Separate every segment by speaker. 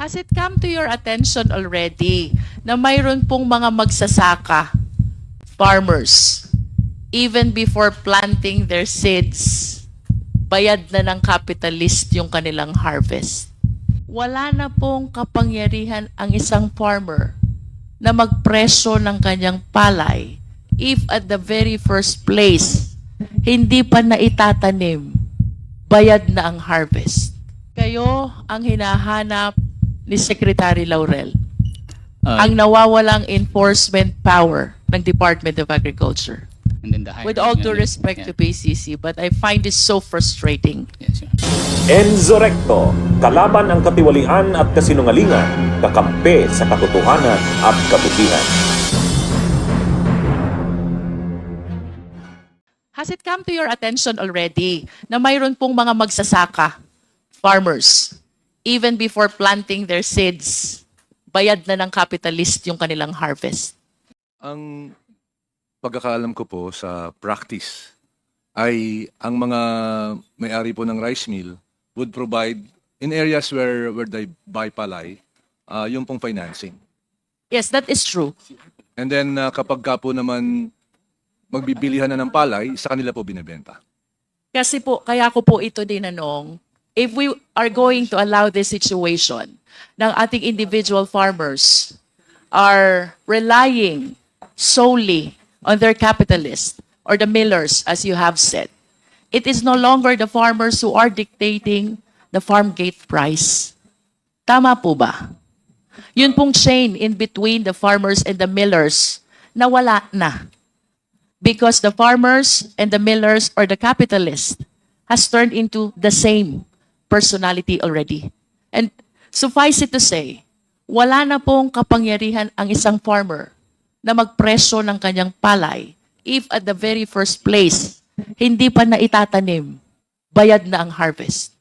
Speaker 1: Has it come to your attention already na mayroon pong mga magsasaka, farmers, even before planting their seeds, bayad na ng capitalist yung kanilang harvest? Wala na pong kapangyarihan ang isang farmer na magpresyo ng kanyang palay if at the very first place, hindi pa naitatanim, bayad na ang harvest. Kayo ang hinahanap ni Secretary Laurel. Ang nawawalang enforcement power ng Department of Agriculture.
Speaker 2: And then the higher
Speaker 1: With all due
Speaker 2: yun,
Speaker 1: respect to
Speaker 2: yeah.
Speaker 1: PCC, but I find this so frustrating.
Speaker 2: Yes, Your Honor.
Speaker 3: Enzorecto, kalaban ang katiwalian at kasinungalingan, kakampi sa katotohanan at kabutihan.
Speaker 1: Has it come to your attention already na mayroon pong mga magsasaka, farmers, even before planting their seeds, bayad na ng capitalist yung kanilang harvest?
Speaker 4: Ang pagkakaalam ko po sa practice ay ang mga may-ari po ng rice mill would provide in areas where they buy palay, yung pong financing.
Speaker 1: Yes, that is true.
Speaker 4: And then kapag ka po naman magbibilihan na ng palay, sa kanila po binebenta.
Speaker 1: Kasi po, kaya ko po ito dinanong, if we are going to allow this situation, ng ating individual farmers are relying solely on their capitalist or the millers, as you have said, it is no longer the farmers who are dictating the farm gate price. Tama po ba? Yun pong chain in between the farmers and the millers, nawala na. Because the farmers and the millers or the capitalist has turned into the same personality already. And suffice it to say, wala na pong kapangyarihan ang isang farmer na magpresyo ng kanyang palay if at the very first place, hindi pa naitatanim, bayad na ang harvest.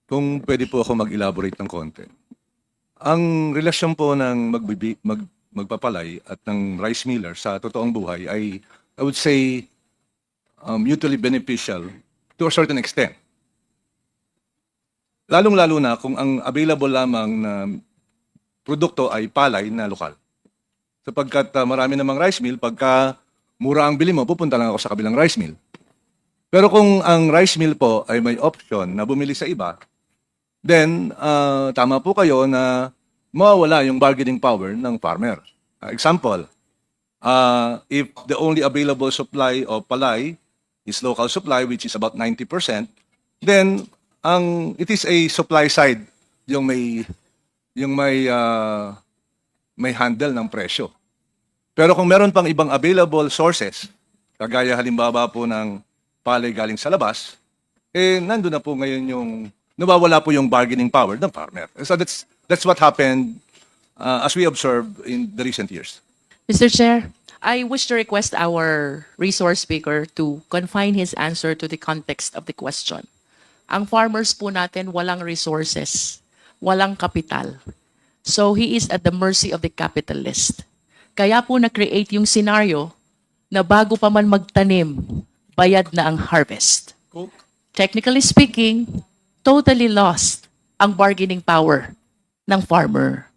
Speaker 4: Kung pwede po ako mag-elaborate ng konti. Ang relasyon po ng magpapalay at ng rice miller sa totoong buhay ay, I would say, mutually beneficial to a certain extent. Lalong-lalo na kung ang available lamang na produkto ay palay na lokal. Sapagkat marami namang rice mill, pagka mura ang bili mo, pupunta lang ako sa kabilang rice mill. Pero kung ang rice mill po ay may option na bumili sa iba, then tama po kayo na mawawala yung bargaining power ng farmer. Example, if the only available supply of palay is local supply, which is about 90%, then it is a supply side yung may handle ng presyo. Pero kung meron pang ibang available sources, kagaya halimbawa po ng palay galing sa labas, nandun na po ngayon yung nawawala po yung bargaining power ng farmer. So that's what happened as we observed in the recent years.
Speaker 1: Mr. Chair, I wish to request our resource speaker to confine his answer to the context of the question. Ang farmers po natin walang resources, walang kapital. So he is at the mercy of the capitalist. Kaya po na-create yung scenario na bago pa man magtanim, bayad na ang harvest. Technically speaking, totally lost ang bargaining power ng farmer.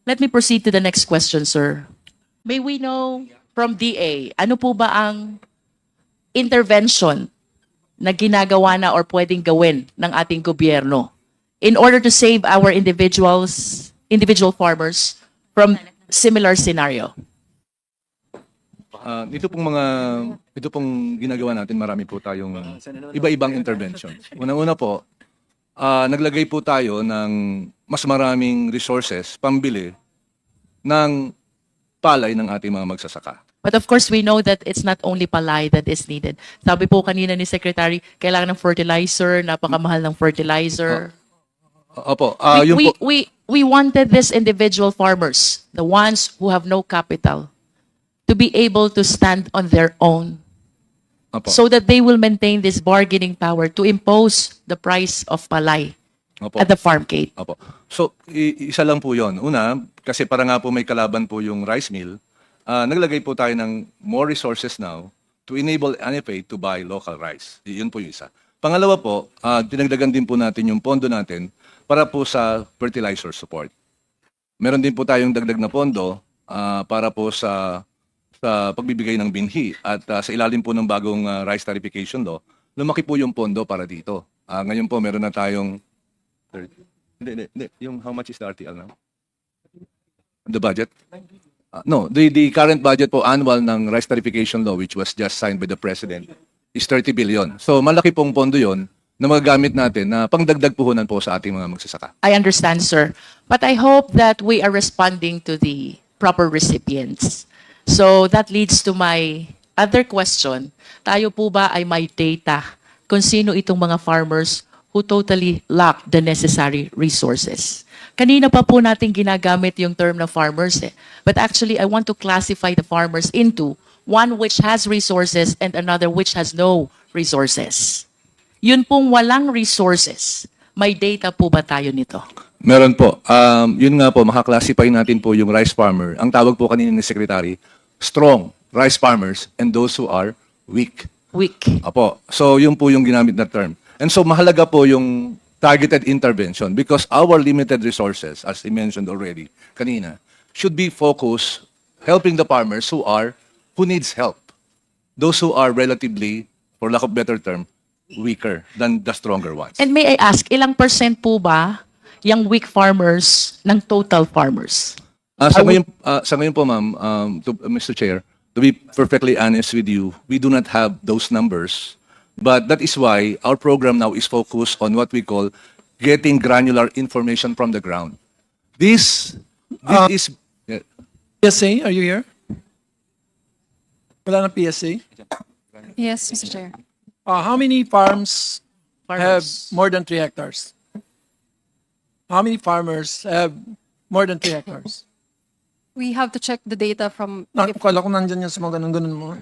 Speaker 1: Let me proceed to the next question, sir. May we know from DA, ano po ba ang intervention na ginagawa na or pwedeng gawin ng ating gobyerno in order to save our individual farmers from similar scenario?
Speaker 4: Ito pong ginagawa natin, marami po tayong iba-ibang interventions. Unang-una po, naglagay po tayo ng mas maraming resources pambili ng palay ng ating mga magsasaka.
Speaker 1: But of course, we know that it's not only palay that is needed. Sabi po kanina ni Secretary, kailangan ng fertilizer, napakamahal ng fertilizer.
Speaker 4: Opo,
Speaker 1: We wanted these individual farmers, the ones who have no capital, to be able to stand on their own
Speaker 4: opo,
Speaker 1: so that they will maintain this bargaining power to impose the price of palay
Speaker 4: opo,
Speaker 1: at the farm gate.
Speaker 4: opo. So, isa lang po yon. Una, kasi para nga po may kalaban po yung rice mill, naglagay po tayo ng more resources now to enable NFA to buy local rice. Yun po yung isa. Pangalawa po, dinagdagan din po natin yung pondo natin para po sa fertilizer support. Meron din po tayong dagdag na pondo para po sa pagbibigay ng binhi at sa ilalim po ng bagong rice tariffication law, lumaki po yung pondo para dito. Ngayon po meron na tayong 30. Hindi. Yung how much is the RTL now? The budget? No, the current budget po annual ng rice tariffication law which was just signed by the President is 30 billion. So malaki pong pondo yon na magagamit natin na pangdagdag puhunan po sa ating mga magsasaka.
Speaker 1: I understand, sir. But I hope that we are responding to the proper recipients. So that leads to my other question. Tayo po ba ay may data kung sino itong mga farmers who totally lack the necessary resources? Kanina pa po natin ginagamit yung term na farmers eh. But actually, I want to classify the farmers into one which has resources and another which has no resources. Yun pong walang resources, may data po ba tayo nito?
Speaker 4: Meron po. Yun nga po, makaklasify natin po yung rice farmer. Ang tawag po kanina ni Secretary, strong rice farmers and those who are weak.
Speaker 1: Weak.
Speaker 4: Apo. So yun po yung ginamit na term. And so mahalaga po yung targeted intervention because our limited resources, as I mentioned already kanina, should be focused helping the farmers who needs help. Those who are relatively, for lack of better term, weaker than the stronger ones.
Speaker 1: And may I ask, ilang percent po ba yung weak farmers ng total farmers?
Speaker 4: Sa ngayon po, ma'am, Mr. Chair, to be perfectly honest with you, we do not have those numbers. But that is why our program now is focused on what we call getting granular information from the ground. This is...
Speaker 2: PSA, are you here? Wala na PSA?
Speaker 5: Yes, Mr. Chair.
Speaker 2: How many farms have
Speaker 1: Farmers.
Speaker 2: more than 3 hectares? How many farmers have more than 3 hectares?
Speaker 5: We have to check the data from.
Speaker 2: Kala ko nandyan yan sa mga ganun mo.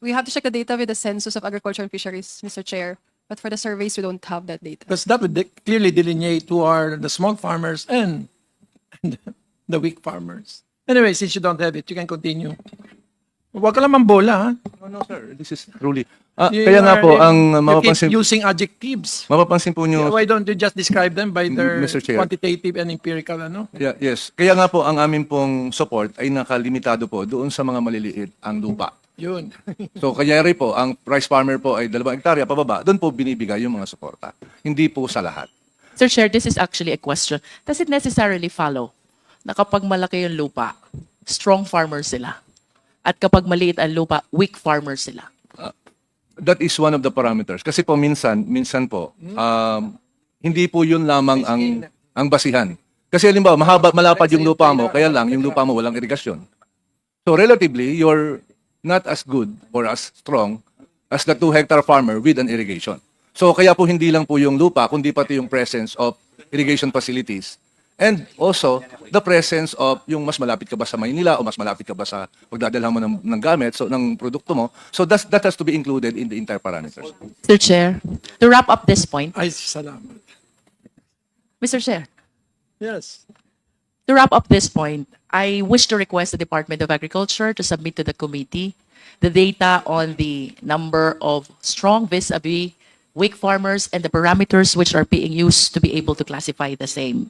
Speaker 5: We have to check the data with the Census of Agriculture and Fisheries, Mr. Chair. But for the surveys, we don't have that data.
Speaker 2: Because that would clearly delineate who are the small farmers and the weak farmers. Anyway, since you don't have it, you can continue. Huwag ka lamang bola, ha?
Speaker 4: No, sir. This is truly... kaya nga po, ang
Speaker 2: you keep
Speaker 4: mapapansin...
Speaker 2: using adjectives.
Speaker 4: Mapapansin po nyo...
Speaker 2: Why don't you just describe them by their
Speaker 4: Mr. Chair.
Speaker 2: quantitative and empirical, ano?
Speaker 4: Yes. Kaya nga po, ang aming pong support ay nakalimitado po doon sa mga maliliit ang lupa.
Speaker 2: Yun.
Speaker 4: So, kaya rin po, ang rice farmer po ay 2 hektarya pababa, doon po binibigay yung mga suporta. Hindi po sa lahat.
Speaker 1: Sir Chair, this is actually a question. Does it necessarily follow na kapag malaki yung lupa, strong farmers sila? At kapag maliit ang lupa, weak farmers sila?
Speaker 4: That is one of the parameters. Kasi po minsan po, hindi po yun lamang ang basihan. Kasi halimbawa, malapad yung lupa mo, kaya lang yung lupa mo walang irigasyon. So relatively, you're not as good or as strong as the 2-hectare farmer with an irrigation. So kaya po hindi lang po yung lupa, kundi pati yung presence of irrigation facilities. And also, the presence of yung mas malapit ka ba sa Maynila o mas malapit ka ba sa pagdadalhan mo ng gamit, so ng produkto mo. So that has to be included in the entire parameters.
Speaker 1: Mr. Chair, to wrap up this point,
Speaker 2: Ay, salamat.
Speaker 1: Mr. Chair,
Speaker 2: Yes.
Speaker 1: to wrap up this point, I wish to request the Department of Agriculture to submit to the committee the data on the number of strong vis-a-vis weak farmers and the parameters which are being used to be able to classify the same.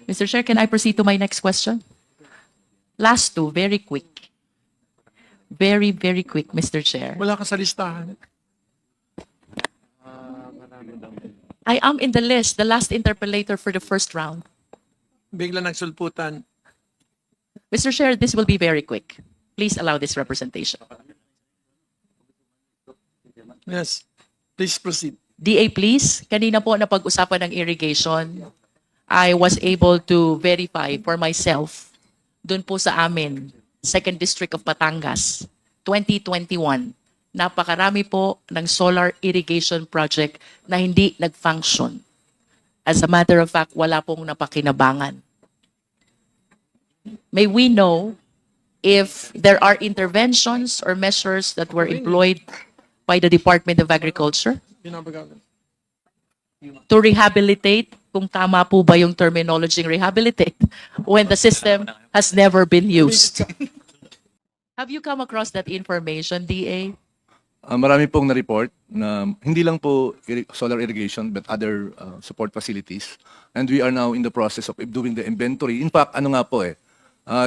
Speaker 1: Mr. Chair, can I proceed to my next question? Last two, very quick. Very, very quick, Mr. Chair.
Speaker 2: Wala ka sa listahan.
Speaker 1: I am in the list, the last interpellator for the first round.
Speaker 2: Bigla nagsulputan.
Speaker 1: Mr. Chair, this will be very quick. Please allow this representation.
Speaker 2: Yes. Please proceed.
Speaker 1: DA, please. Kanina po na pag-usapan ng irrigation, I was able to verify for myself doon po sa amin, 2nd District of Batangas, 2021. Napakarami po ng solar irrigation project na hindi nag-function. As a matter of fact, wala pong napakinabangan. May we know if there are interventions or measures that were employed by the Department of Agriculture to rehabilitate, kung tama po ba yung terminology rehabilitate, when the system has never been used. Have you come across that information, DA?
Speaker 4: marami pong na-report na hindi lang po solar irrigation but other support facilities. And we are now in the process of doing the inventory. In fact, ano nga po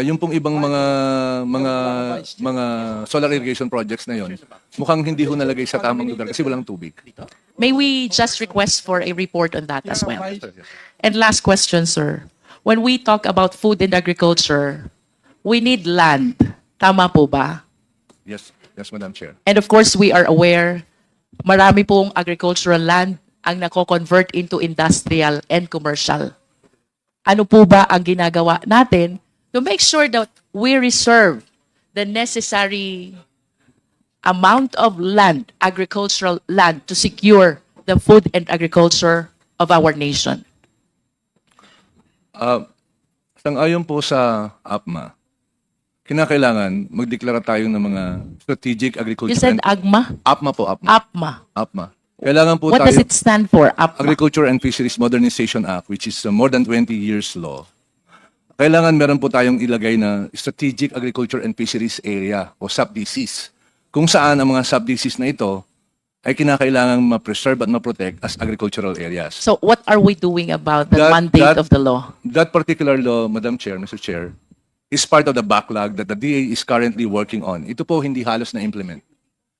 Speaker 4: yung pong ibang mga solar irrigation projects na yon, mukhang hindi ho nalagay sa tamang lugar kasi walang tubig.
Speaker 1: May we just request for a report on that as well? And last question, sir. When we talk about food and agriculture, we need land. Tama po ba?
Speaker 4: Yes, yes, Madam Chair.
Speaker 1: And of course, we are aware, marami pong agricultural land ang nako-convert into industrial and commercial. Ano po ba ang ginagawa natin to make sure that we reserve the necessary amount of land, agricultural land, to secure the food and agriculture of our nation?
Speaker 4: Sang-ayon po sa APMA, kinakailangan magdeklara tayo ng mga strategic agriculture.
Speaker 1: You said AGMA?
Speaker 4: APMA po, APMA.
Speaker 1: APMA.
Speaker 4: APMA. Kailangan po
Speaker 1: What
Speaker 4: tayo,
Speaker 1: does it stand for, APMA?
Speaker 4: Agriculture and Fisheries Modernization Act, which is more than 20 years law. Kailangan meron po tayong ilagay na Strategic Agriculture and Fisheries Area o SAP-DCs, kung saan ang mga SAP-DCs na ito ay kinakailangan ma-preserve at ma-protect as agricultural areas.
Speaker 1: So what are we doing about the mandate of the law?
Speaker 4: That particular law, Madam Chair, Mr. Chair, is part of the backlog that the DA is currently working on. Ito po hindi halos na implement.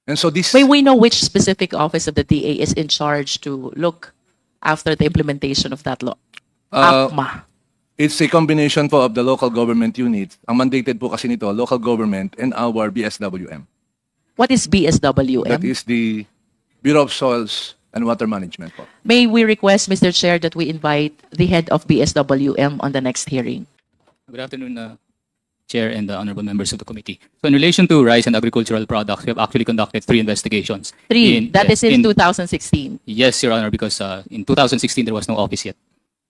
Speaker 4: And so this...
Speaker 1: May we know which specific office of the DA is in charge to look after the implementation of that law? APMA.
Speaker 4: It's a combination po of the local government units. Ang mandated po kasi nito, local government and our BSWM.
Speaker 1: What is BSWM?
Speaker 4: That is the Bureau of Soils and Water Management po.
Speaker 1: May we request, Mr. Chair, that we invite the head of BSWM on the next hearing?
Speaker 6: Good afternoon, Chair and the honorable members of the committee. So in relation to rice and agricultural products, we have actually conducted 3 investigations.
Speaker 1: That is in 2016.
Speaker 6: Yes, Your Honor, because in 2016 there was no office yet.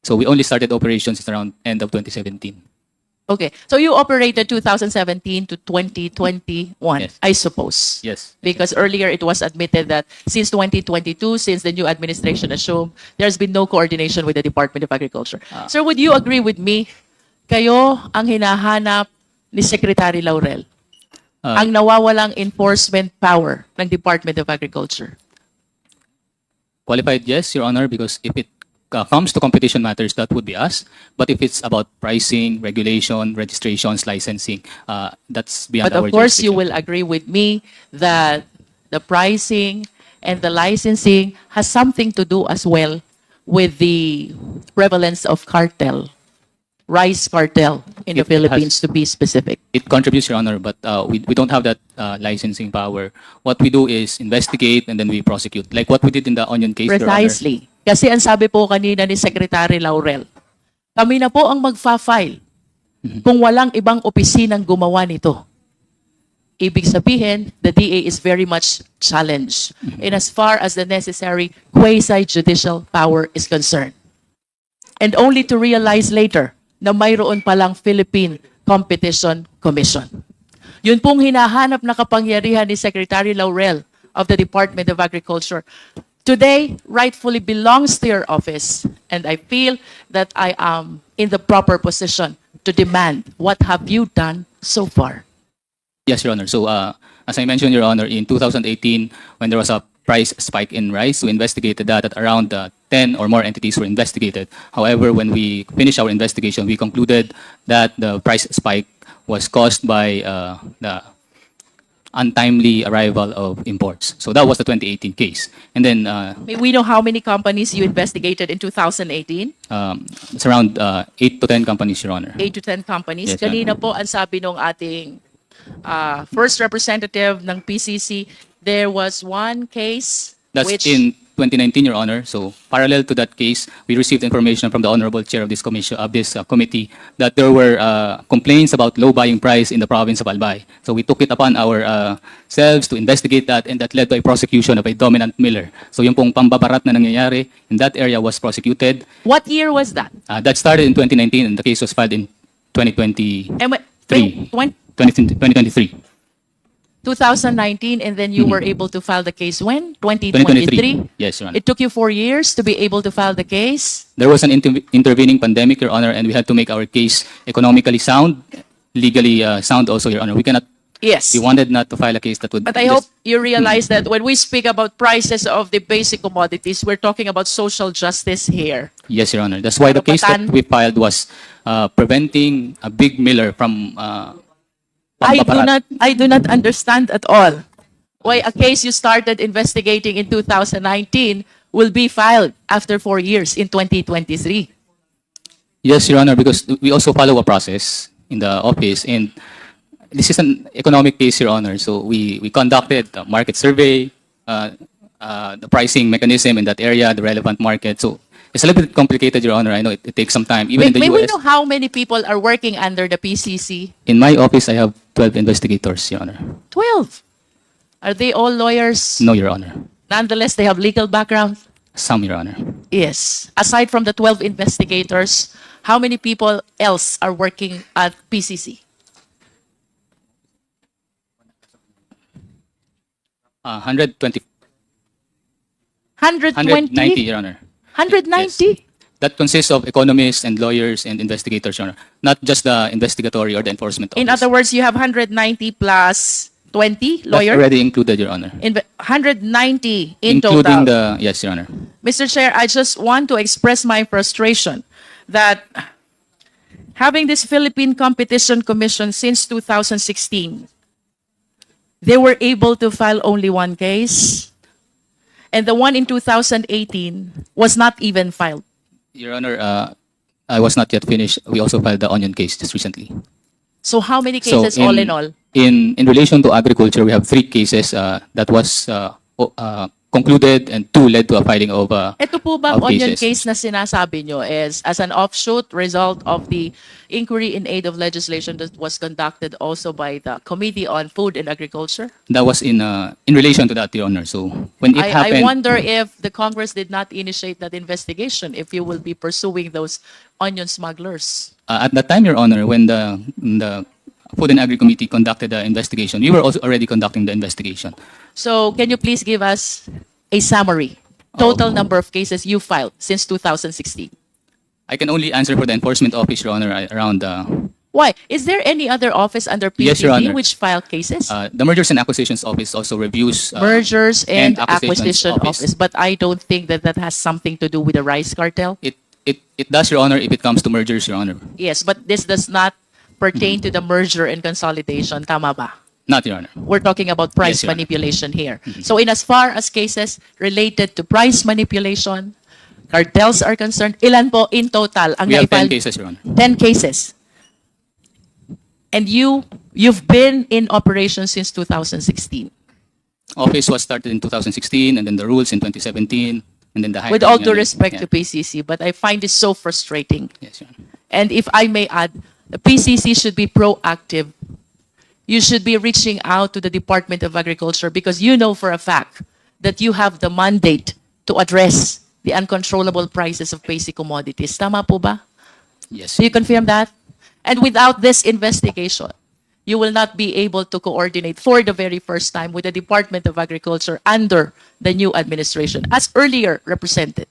Speaker 6: So we only started operations around end of 2017.
Speaker 1: Okay, so you operated 2017 to 2021,
Speaker 6: Yes.
Speaker 1: I suppose.
Speaker 6: Yes.
Speaker 1: Because earlier it was admitted that since 2022, since the new administration assumed, there's been no coordination with the Department of Agriculture. Sir, would you agree with me? Kayo ang hinahanap ni Secretary Laurel, ang nawawalang enforcement power ng Department of Agriculture.
Speaker 6: Qualified, yes, Your Honor, because if it comes to competition matters, that would be us. But if it's about pricing, regulation, registrations, licensing, that's beyond
Speaker 1: But
Speaker 6: our
Speaker 1: of course, you
Speaker 6: jurisdiction.
Speaker 1: will agree with me that the pricing and the licensing has something to do as well with the prevalence of cartel, rice cartel in the
Speaker 6: It has-
Speaker 1: Philippines, to be specific.
Speaker 6: It contributes, Your Honor, but we don't have that licensing power. What we do is investigate and then we prosecute, like what we did in the onion case, Your Honor.
Speaker 1: Precisely. Kasi ang sabi po kanina ni Secretary Laurel, kami na po ang magfa-file kung walang ibang opisinang gumawa nito. Ibig sabihin, the DA is very much challenged in as far as the necessary quasi-judicial power is concerned. And only to realize later na mayroon palang Philippine Competition Commission. Yun pong hinahanap na kapangyarihan ni Secretary Laurel of the Department of Agriculture today rightfully belongs to your office, and I feel that I am in the proper position to demand what have you done so far?
Speaker 6: Yes, Your Honor. So, as I mentioned, Your Honor, in 2018, when there was a price spike in rice, we investigated that at around 10 or more entities were investigated. However, when we finished our investigation, we concluded that the price spike was caused by the untimely arrival of imports. So that was the 2018 case. And then
Speaker 1: May we know how many companies you investigated in 2018?
Speaker 6: it's around 8 to 10 companies, Your Honor.
Speaker 1: 8 to 10 companies.
Speaker 6: Yes,
Speaker 1: Kanina po, ang sabi nung ating first representative ng PCC, there was one case
Speaker 6: That's
Speaker 1: which...
Speaker 6: in 2019, Your Honor. So parallel to that case, we received information from the honorable chair of this commission, of this committee, that there were complaints about low buying price in the province of Albay. So we took it upon ourselves to investigate that, and that led to a prosecution of a dominant miller. So yung pong pambabarat na nangyayari in that area was prosecuted.
Speaker 1: What year was that?
Speaker 6: That started in 2019, and the case was filed in 2023.
Speaker 1: And
Speaker 6: 2023.
Speaker 1: 2019, and then you were able to file the case when?
Speaker 6: 2023. Yes, Your Honor.
Speaker 1: It took you 4 years to be able to file the case?
Speaker 6: There was an intervening pandemic, Your Honor, and we had to make our case economically sound, legally sound also, Your Honor. We cannot
Speaker 1: Yes.
Speaker 6: We wanted not to file a case that would.
Speaker 1: But I hope you realize that when we speak about prices of the basic commodities, we're talking about social justice here.
Speaker 6: Yes, Your Honor. That's why the case that
Speaker 1: Karapatan.
Speaker 6: we filed was preventing a big miller from
Speaker 1: I do not understand at all why a case you started investigating in 2019 will be filed after 4 years in 2023.
Speaker 6: Yes, Your Honor, because we also follow a process in the office, and this is an economic case, Your Honor. So we conducted a market survey, the pricing mechanism in that area, the relevant market. So it's a little bit complicated, Your Honor. I know it takes some time. Even in the
Speaker 1: May we
Speaker 6: US,
Speaker 1: know how many people are working under the PCC?
Speaker 6: in my office, I have 12 investigators, Your Honor.
Speaker 1: 12. Are they all lawyers?
Speaker 6: No, Your Honor.
Speaker 1: Nonetheless, they have legal background?
Speaker 6: Some, Your Honor.
Speaker 1: Yes. Aside from the 12 investigators, how many people else are working at PCC?
Speaker 6: 120,
Speaker 1: 120?
Speaker 6: 190, Your Honor.
Speaker 1: 190?
Speaker 6: Yes. That consists of economists and lawyers and investigators, Your Honor. Not just the investigatory or the enforcement office.
Speaker 1: In other words, you have 190 plus 20
Speaker 6: That's
Speaker 1: lawyers?
Speaker 6: already included, Your Honor.
Speaker 1: 190 in
Speaker 6: Including
Speaker 1: total.
Speaker 6: yes, Your Honor.
Speaker 1: Mr. Chair, I just want to express my frustration that having this Philippine Competition Commission since 2016, they were able to file only one case, and the one in 2018 was not even filed.
Speaker 6: Your Honor, I was not yet finished. We also filed the onion case just recently.
Speaker 1: So how many cases all in all?
Speaker 6: In relation to agriculture, we have 3 cases that was concluded, and 2 led to a filing of
Speaker 1: Ito po bang
Speaker 6: of
Speaker 1: onion
Speaker 6: cases.
Speaker 1: case na sinasabi nyo is as an offshoot result of the inquiry in aid of legislation that was conducted also by the Committee on Food and Agriculture?
Speaker 6: That was in relation to that, Your Honor. So when it
Speaker 1: I
Speaker 6: happened,
Speaker 1: wonder if the Congress did not initiate that investigation, if you will be pursuing those onion smugglers.
Speaker 6: at that time, Your Honor, when the Food and Agri Committee conducted the investigation, we were also already conducting the investigation.
Speaker 1: So can you please give us a summary? Total number of cases you filed since 2016.
Speaker 6: I can only answer for the enforcement office, Your Honor, around
Speaker 1: Why? Is there any other office under
Speaker 6: Yes, Your
Speaker 1: PCC
Speaker 6: Honor.
Speaker 1: which filed cases?
Speaker 6: the Mergers and Acquisitions Office also reviews
Speaker 1: Mergers and
Speaker 6: Acquisitions
Speaker 1: Acquisition Office. But I don't think that that has something to do with the rice cartel.
Speaker 6: It does, Your Honor, if it comes to mergers, Your Honor.
Speaker 1: Yes, but this does not pertain to the merger and consolidation. Tama ba?
Speaker 6: Not, Your Honor.
Speaker 1: We're talking about price
Speaker 6: Yes, Your Honor.
Speaker 1: manipulation here. So in as far as cases related to price manipulation, cartels are concerned, ilan po in total ang
Speaker 6: We have 10
Speaker 1: naifile?
Speaker 6: cases, Your Honor.
Speaker 1: 10 cases. And you've been in operation since 2016.
Speaker 6: Office was started in 2016, and then the rules in 2017, and then the
Speaker 1: With
Speaker 6: hiring
Speaker 1: all
Speaker 6: and
Speaker 1: due
Speaker 6: then-
Speaker 1: respect
Speaker 6: yeah.
Speaker 1: to PCC, but I find this so frustrating.
Speaker 6: Yes, Your Honor.
Speaker 1: And if I may add, the PCC should be proactive. You should be reaching out to the Department of Agriculture because you know for a fact that you have the mandate to address the uncontrollable prices of basic commodities. Tama po ba?
Speaker 6: Yes.
Speaker 1: Do you confirm that? And without this investigation, you will not be able to coordinate for the very first time with the Department of Agriculture under the new administration, as earlier represented.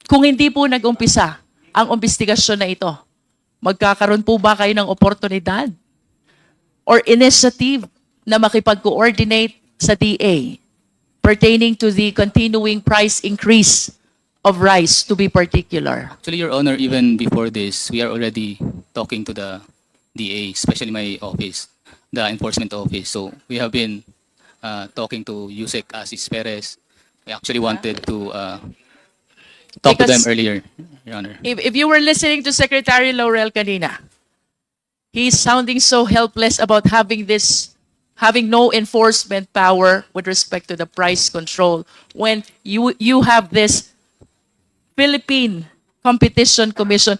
Speaker 1: Kung hindi po nag-umpisa ang imbestigasyon na ito, magkakaroon po ba kayo ng oportunidad or initiative na makipag-coordinate sa DA pertaining to the continuing price increase of rice, to be particular?
Speaker 6: Actually, Your Honor, even before this, we are already talking to the DA, especially my office, the enforcement office. So we have been talking to Yusek Asis Perez. We actually wanted to talk to them
Speaker 1: Because-
Speaker 6: earlier, Your Honor.
Speaker 1: If you were listening to Secretary Laurel kanina, he's sounding so helpless about having no enforcement power with respect to the price control when you have this Philippine Competition Commission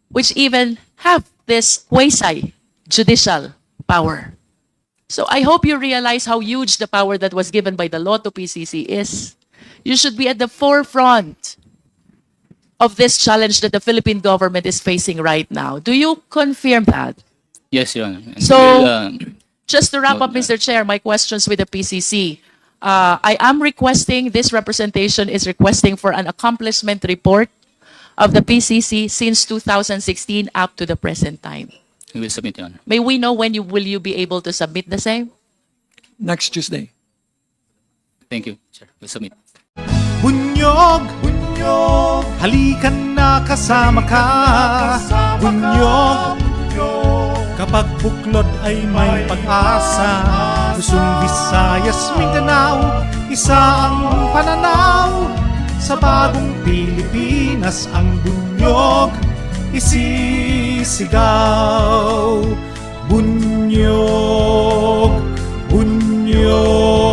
Speaker 1: which even have this quasi-judicial power. So I hope you realize how huge the power that was given by the law to PCC is. You should be at the forefront of this challenge that the Philippine government is facing right now. Do you confirm that?
Speaker 6: Yes, Your Honor. And
Speaker 1: So-
Speaker 6: we will,
Speaker 1: Just to wrap up,
Speaker 6: Note
Speaker 1: Mr. Chair, my questions with the PCC. I am requesting, this representation is requesting for an accomplishment report of the PCC since 2016 up to the present time.
Speaker 6: We will submit, Your Honor.
Speaker 1: May we know when will you be able to submit the same?
Speaker 2: Next Tuesday.
Speaker 6: Thank you, Chair. We'll submit.
Speaker 7: Bunyog, bunyog, halikan na kasama ka. Bunyog, kapag buklod ay may pag-asa. Luzon, Visayas, Mindanao, isa ang pananaw. Sa bagong Pilipinas ang bunyog isisigaw. Bunyog, bunyog.